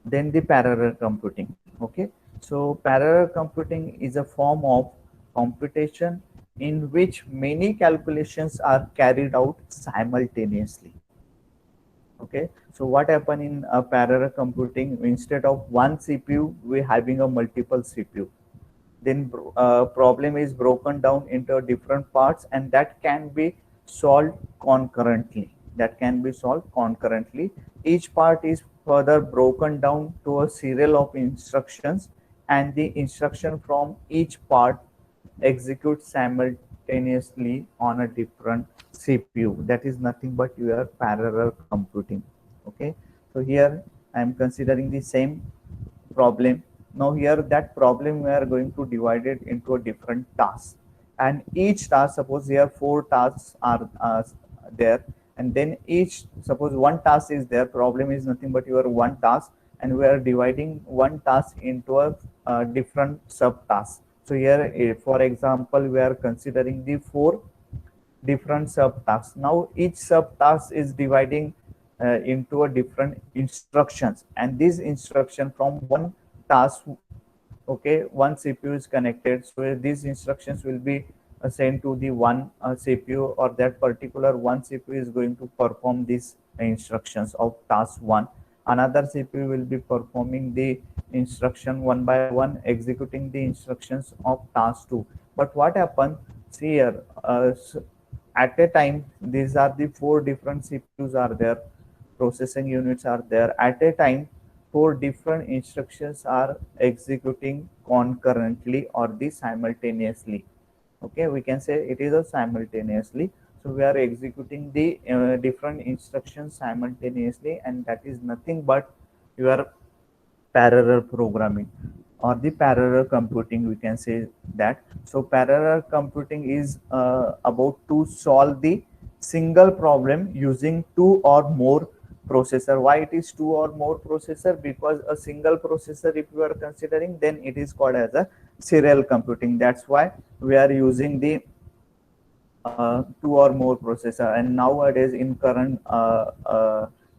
Then the parallel computing. Okay, so parallel computing is a form of computation in which many calculations are carried out simultaneously. Okay, so what happen in parallel computing, instead of one CPU we having a multiple CPU, then problem is broken down into different parts and that can be solved concurrently. Each part is further broken down to a serial of instructions, and the instruction from each part execute simultaneously on a different CPU. That is nothing but your parallel computing. Okay, so here I am considering the same problem. Now here that problem we are going to divide it into a different task, and each task, suppose here four tasks are there, and then each, suppose one task is there, problem is nothing but your one task, and we are dividing one task into a different subtasks. So here for example we are considering the four different subtasks. Now each subtask is dividing into a different instructions, and this instruction from one task, okay, one CPU is connected, so these instructions will be sent to the one CPU, or that particular one CPU is going to perform these instructions of task one. Another CPU will be performing the instruction one by one, executing the instructions of task two. But what happened, see here, at a time these are the four different CPUs are there, processing units are there. At a time four different instructions are executing concurrently or the simultaneously. Okay, we can say it is a simultaneously. So we are executing the different instructions simultaneously, and that is nothing but your parallel programming or the parallel computing, we can say that. So parallel computing is about to solve the single problem using two or more processor. Why it is two or more processor? Because a single processor if you are considering, then it is called as a serial computing. That's why we are using the two or more processor. And nowadays in current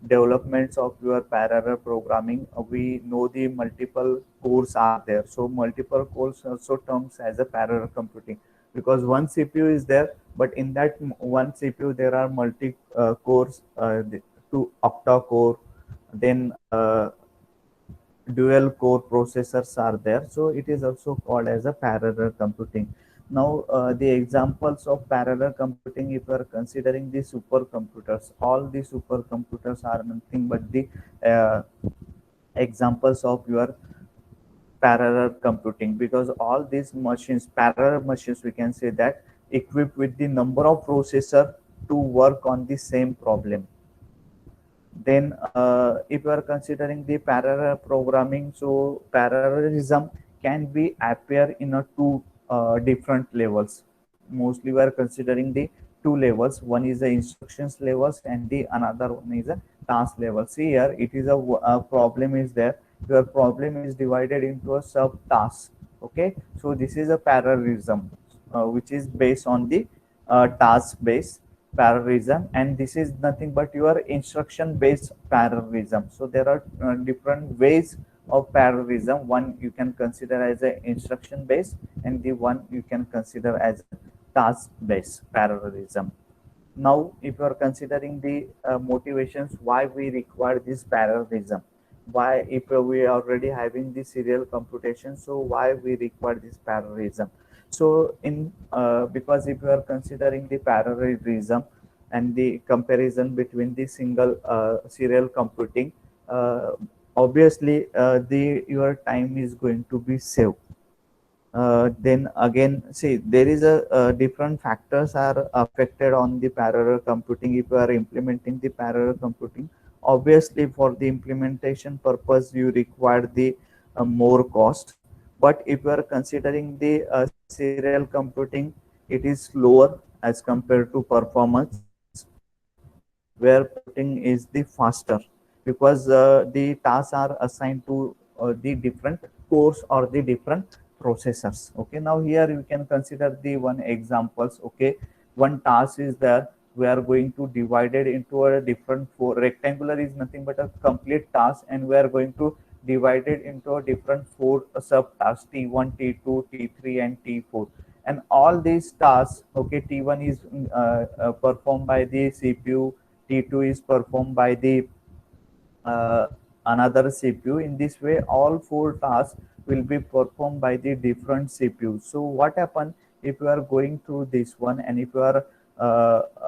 developments of your parallel programming, we know the multiple cores are there. So multiple cores also terms as a parallel computing, because one CPU is there, but in that one CPU there are multi cores, two octa core, then dual core processors are there, so it is also called as a parallel computing. Now the examples of parallel computing, if you are considering the supercomputers, all the supercomputers are nothing but the uh, examples of your parallel computing, because all these machines, parallel machines, we can say that, equipped with the number of processor to work on the same problem. Then, if you are considering the parallel programming, so parallelism can be appear in a two different levels. Mostly, we are considering the two levels. One is the instructions levels, and the another one is a task level. See here, it is a problem is there. Your problem is divided into a sub task. Okay, so this is a parallelism, which is based on the task base parallelism, and this is nothing but your instruction based parallelism. So there are different ways of parallelism. One you can consider as a instruction based, and the one you can consider as a task based parallelism. Now if you are considering the motivations why we require this parallelism, why, if we are already having the serial computation, so why we require this parallelism? So in because if you are considering the parallelism and the comparison between the single serial computing, uh, obviously the your time is going to be saved. Then again, see, there is a different factors are affected on the parallel computing. If you are implementing the parallel computing, obviously for the implementation purpose you require the more cost. But if you are considering the serial computing, it is lower as compared to performance, where computing is the faster, because the tasks are assigned to the different cores or the different processors. Okay, now here you can consider the one examples. Okay, one task is there, we are going to divide it into a different four. Rectangular is nothing but a complete task, and we are going to divided into a different four subtasks T1, T2, T3, and T4. And all these tasks, okay, T1 is performed by the CPU, T2 is performed by the uh, another CPU. In this way, all four tasks will be performed by the different CPU. So what happen if you are going through this one, and if you are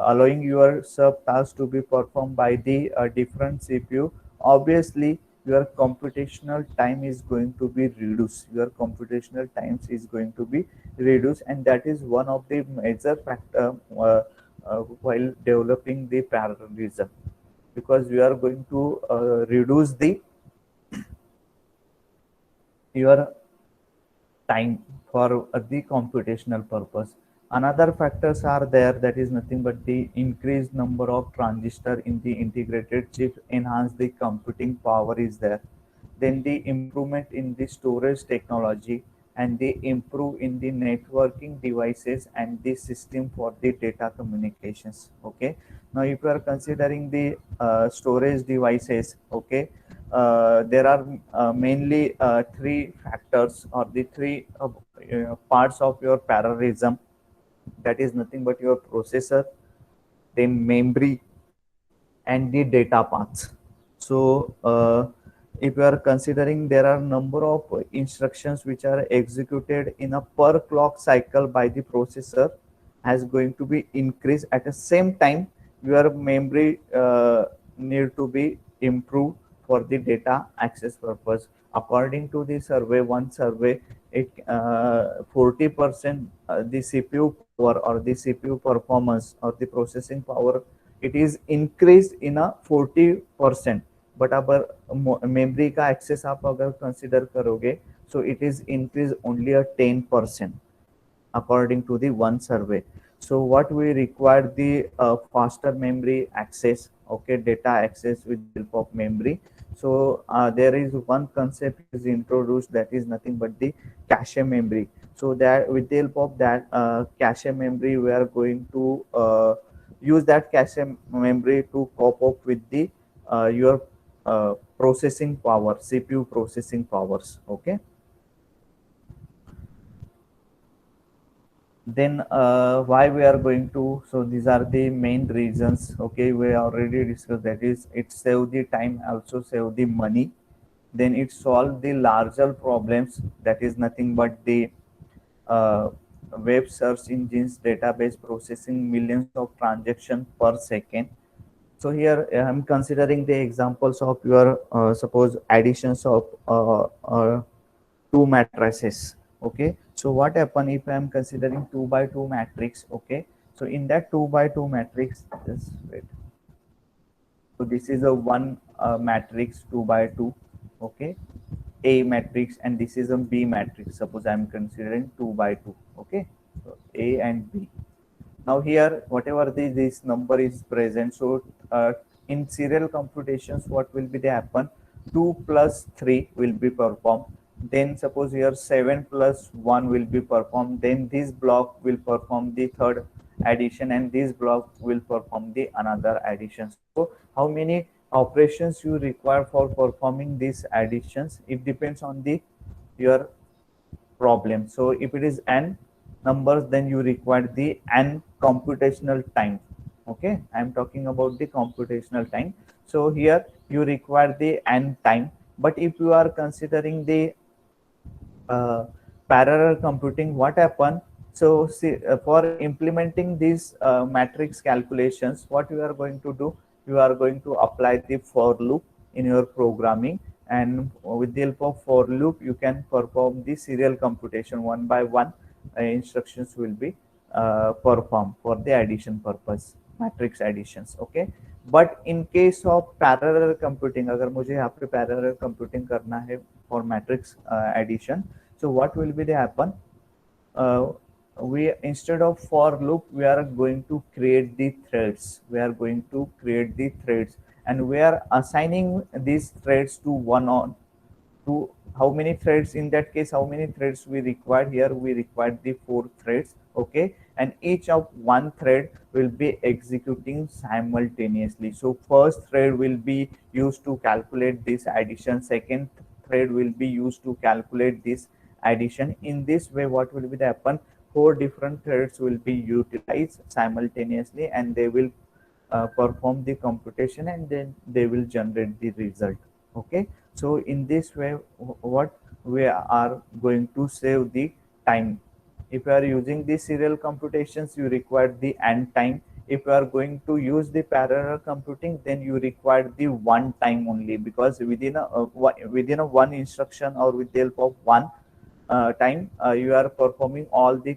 allowing your sub task to be performed by the different CPU, obviously your computational time is going to be reduced. Your computational times is going to be reduced, and that is one of the major factor while developing the parallelism, because we are going to reduce the your time for the computational purpose. Another factors are there, that is nothing but the increased number of transistor in the integrated chip enhance the computing power is there. Then the improvement in the storage technology, and the improve in the networking devices and the system for the data communications. Okay, now if you are considering the storage devices, okay, there are mainly three factors, or the three parts of your parallelism, that is nothing but your processor, then memory, and the data paths. So if you are considering, there are number of instructions which are executed in a per clock cycle by the processor has going to be increased. At the same time, your memory need to be improved for the data access purpose. According to the survey, one survey, it 40% the CPU power, or the CPU performance, or the processing power, it is increased in a 40%. But अब memory का access आप अगर consider करोगे, so it is increased only a 10% according to the one survey. So what we require, the faster memory access, okay, data access with the help of memory. So there is one concept is introduced, that is nothing but the cache memory. So that with the help of that cache memory, we are going to use that cache memory to cope up with the your processing power, CPU processing powers. Okay. Then why we are going to, so these are the main reasons. Okay, we already discussed, that is it save the time, also save the money. Then it solve the larger problems, that is nothing but the uh, web search engines database processing millions of transactions per second. So here I'm considering the examples of your suppose additions of two matrices. Okay, so what happen if I am considering 2 by 2 matrix? Okay, so in that 2 by 2 matrix, just wait. So this is a one matrix 2 by 2. Okay, A matrix, and this is a B matrix. Suppose I am considering 2 by 2. Okay, so A and B. Now here, whatever this number is present, so in serial computations, what will be the happen? 2 plus 3 will be performed. Then suppose here 7 plus 1 will be performed. Then this block will perform the third addition, and this block will perform the another addition. So how many operations you require for performing these additions? It depends on the your problem. So if it is n numbers, then you require the n computational time. Okay, I am talking about the computational time. So here you require the n time. But if you are considering the uh, parallel computing, what happen? So see, for implementing these matrix calculations, what you are going to do, you are going to apply the for loop in your programming, and with the help of for loop you can perform the serial computation one by one. Instructions will be performed for the addition purpose, matrix additions. Okay, but in case of parallel computing, अगर मुझे यहाँ पे parallel computing करना है for matrix addition, so what will be the happen? We, instead of for loop, we are going to create the threads. We are going to create the threads, and we are assigning these threads to one on to how many threads. In that case, how many threads we require? Here we require the 4 threads. Okay, and each of one thread will be executing simultaneously. So first thread will be used to calculate this addition, second thread will be used to calculate this addition. In this way, what will be the happen? Four different threads will be utilized simultaneously, and they will perform the computation, and then they will generate the result. Okay, so in this way, what we are going to save the time. If you are using the serial computations, you require the end time. If you are going to use the parallel computing, then you require the one time only, because within a one instruction or with the help of one time, you are performing all the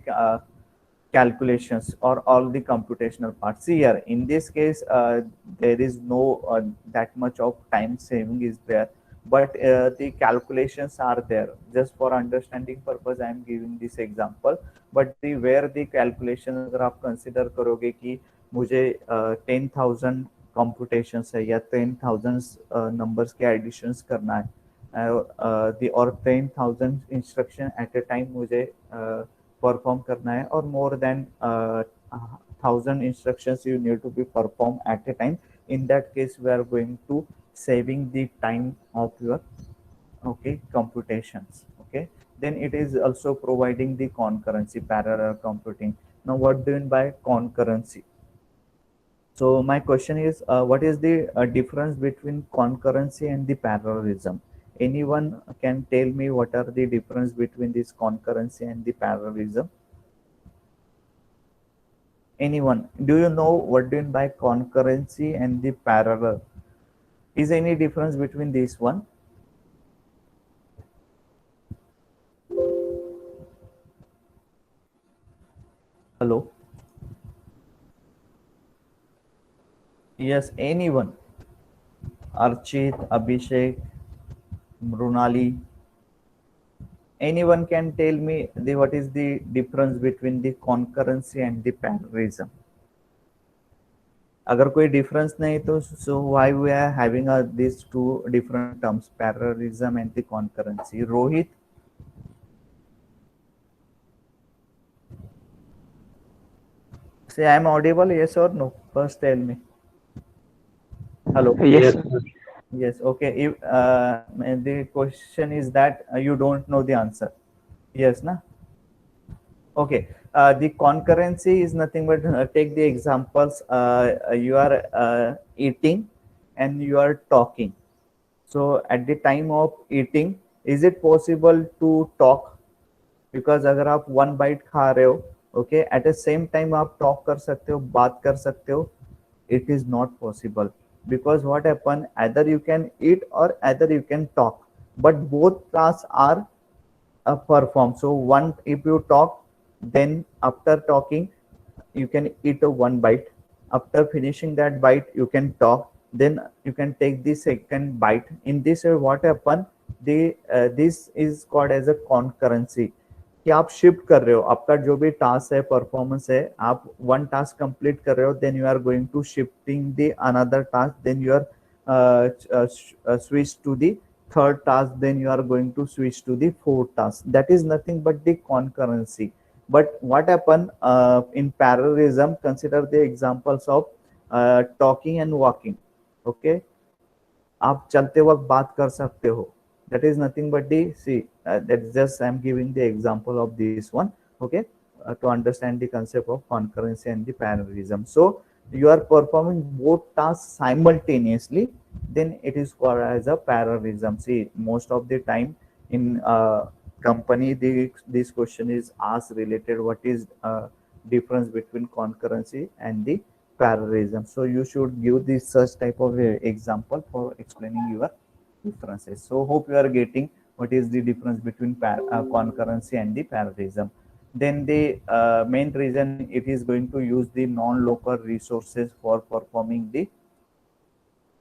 calculations or all the computational parts. See here, in this case, there is no that much of time saving is there, but the calculations are there. Just for understanding purpose, I am giving this example. But the where the calculation, अगर आप consider करोगे कि मुझे 10,000 computations है या 10,000 numbers के additions करना है, और 10,000 instruction at a time मुझे परफॉर्म करना है, और more than 1,000 instructions you need to be performed at a time. In that case, we are going to saving the time of your computations. Okay, then it is also providing the concurrency, parallel computing. Now, what do you mean by concurrency? So my question is, what is the difference between concurrency and the parallelism? Anyone can tell me what are the difference between this concurrency and the parallelism? Anyone? Do you know what do you mean by concurrency and the parallel? Is any difference between this one? Hello? Yes, anyone? Archit, Abhishek, Mrunali. Anyone can tell me what is the difference between the concurrency and the parallelism? अगर कोई difference नहीं तो so why we are having these two different terms, parallelism and the concurrency? Rohit? Say I am audible, yes or no? First tell me. Hello? Yes, Yes, okay. If the question is that you don't know the answer. Yes, na? Okay. The concurrency is nothing but take the examples. You are eating and you are talking. So at the time of eating, is it possible to talk? Because अगर आप one byte खा रहे हो, okay, at the same time आप talk कर सकते हो, बात कर सकते हो. It is not possible, because what happen, either you can eat or either you can talk, but both tasks are performed. So one, if you talk, then after talking you can eat a one bite. After finishing that bite you can talk, then you can take the second bite. In this way what happen, the this is called as a concurrency, कि आप shift कर रहे हो, आपका जो भी task है, performance है, आप वन टास्क कंप्लीट कर रहे हो, then you are going to shifting the another task, then you are switch to the third task, then you are going to switch to the fourth task. That is nothing but the concurrency. But what happen in parallelism, consider the examples of talking and walking. Okay, आप चलते वक्त बात कर सकते हो. That is nothing but the, see, that's just I'm giving the example of this one. Okay, to understand the concept of concurrency and the parallelism. So you are performing both tasks simultaneously, then it is called as a parallelism. See, most of the time in company, this question is asked related what is difference between concurrency and the parallelism. So you should give this such type of example for explaining your differences. So hope you are getting what is the difference between concurrency and the parallelism. Then the main reason it is going to use the non-local resources for performing the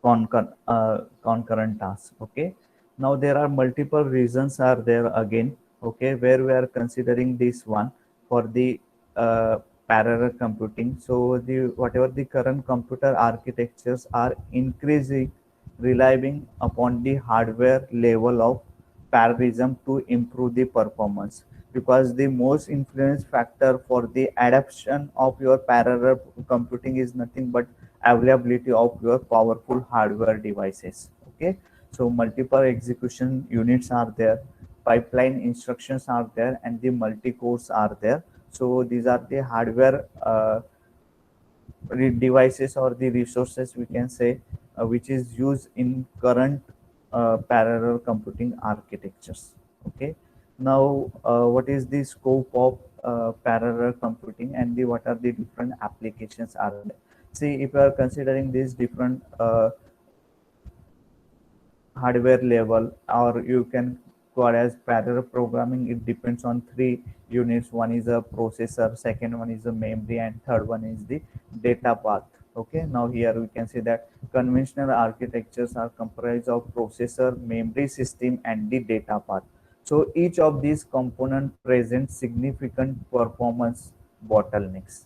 concurrent task. Okay, now there are multiple reasons are there again. Okay, where we are considering this one for the parallel computing. So the whatever the current computer architectures are increasing, relying upon the hardware level of parallelism to improve the performance, because the most influence factor for the adoption of your parallel computing is nothing but availability of your powerful hardware devices. Okay, So multiple execution units are there, pipeline instructions are there, and the multi-cores are there. So these are the hardware devices or the resources we can say which is used in current parallel computing architectures. Okay, now what is the scope of parallel computing and the what are the different applications are there? See, if you are considering these different hardware level, or you can call as parallel programming, it depends on three units. One is a processor, second one is a memory, and third one is the data path. Okay, now here we can see that conventional architectures are comprised of processor, memory system, and the data path. So each of these components presents significant performance bottlenecks.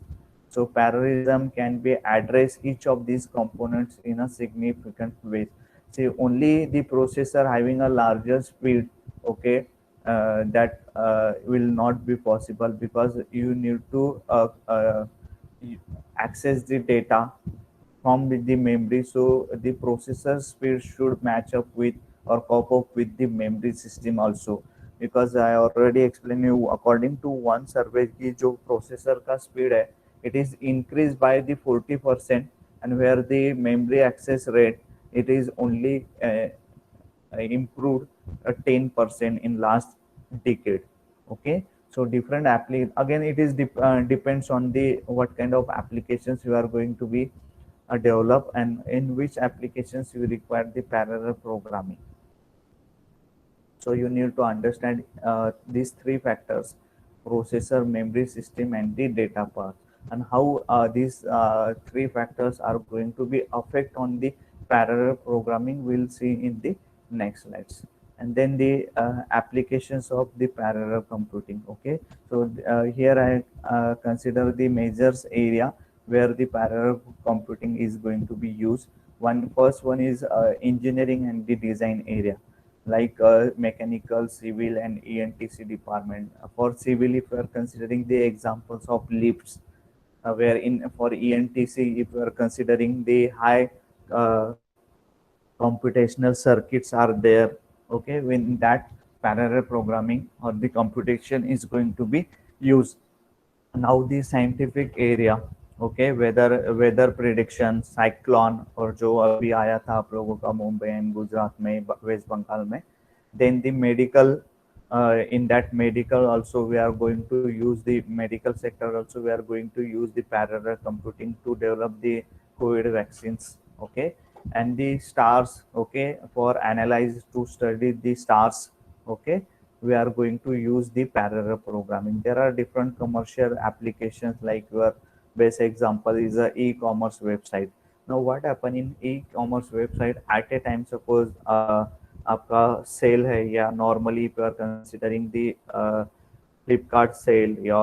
So parallelism can be address each of these components in a significant way. See, only the processor having a larger speed, okay, that will not be possible because you need to access the data from with the memory. So the processor speed should match up with or cope up with the memory system also. Because I already explained you according to one survey की जो processor का speed है, it is increased by the 40%, and where the memory access rate it is only improved 10% in last decade. Okay, so different again it is depends on the what kind of applications you are going to be develop and in which applications you require the parallel programming. So you need to understand these three factors: processor, memory system, and the data path, and how these three factors are going to be affect on the parallel programming. We'll see in the next slides. And then the applications of the parallel computing. Okay, so here I consider the measures area where the parallel computing is going to be used. First one is engineering and the design area, like mechanical, civil, and ENTC department. For civil, if we are considering the examples of lifts, where in for ENTC, if we are considering the high uh, computational circuits are there. Okay, when that parallel programming or the computation is going to be used. Now the scientific area, okay, weather prediction, cyclone और जो अभी आया था आप लोगों का Mumbai and Gujarat में, waste Bengal में. Then the medical, in that medical also we are going to use the medical sector also we are going to use the parallel computing to develop the COVID vaccines. Okay, and the stars, okay, for analyze to study the stars. Okay, we are going to use the parallel programming. There are different commercial applications, like your best example is a e-commerce website. Now what happen in e-commerce website at a time, suppose आपका sale है, या normally if you are considering the Flipkart sale या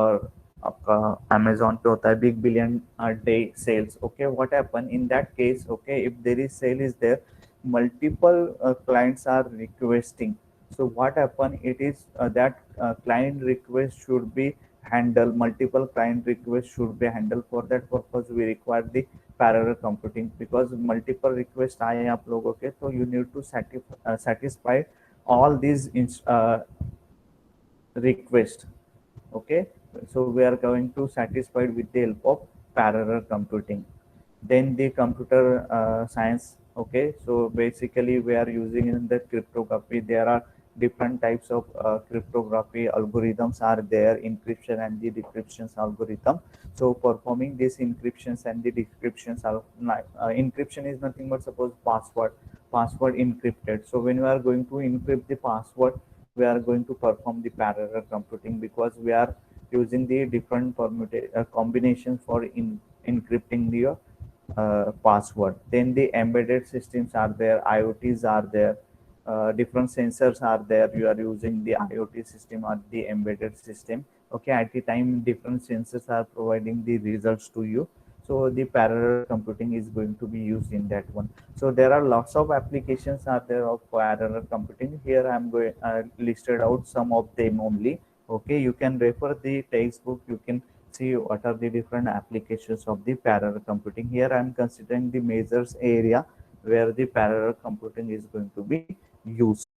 आपका Amazon पे होता है big billion day sales. Okay, what happen in that case? Okay, if there is sale is there, multiple clients are requesting. So what happen, it is that client request should be handled, multiple client requests should be handled. For that purpose we require the parallel computing, because multiple requests आए हैं आप लोगों के, तो you need to satisfy all these requests. Okay, so we are going to satisfied with the help of parallel computing. Then the computer science. Okay, so basically we are using in the cryptography. There are different types of cryptography algorithms are there, encryption and the decryption algorithm. So performing these encryptions and the decryptions are encryption is nothing but suppose password encrypted. So when we are going to encrypt the password, we are going to perform the parallel computing, because we are using the different combinations for encrypting the password. Then the embedded systems are there, IoTs are there, different sensors are there. You are using the IoT system or the embedded system. Okay, at the time different sensors are providing the results to you. So the parallel computing is going to be used in that one. So there are lots of applications are there of parallel computing. Here I am going listed out some of them only. Okay, you can refer the textbook. You can see what are the different applications of the parallel computing. Here I am considering the measures area where the parallel computing is going to be used.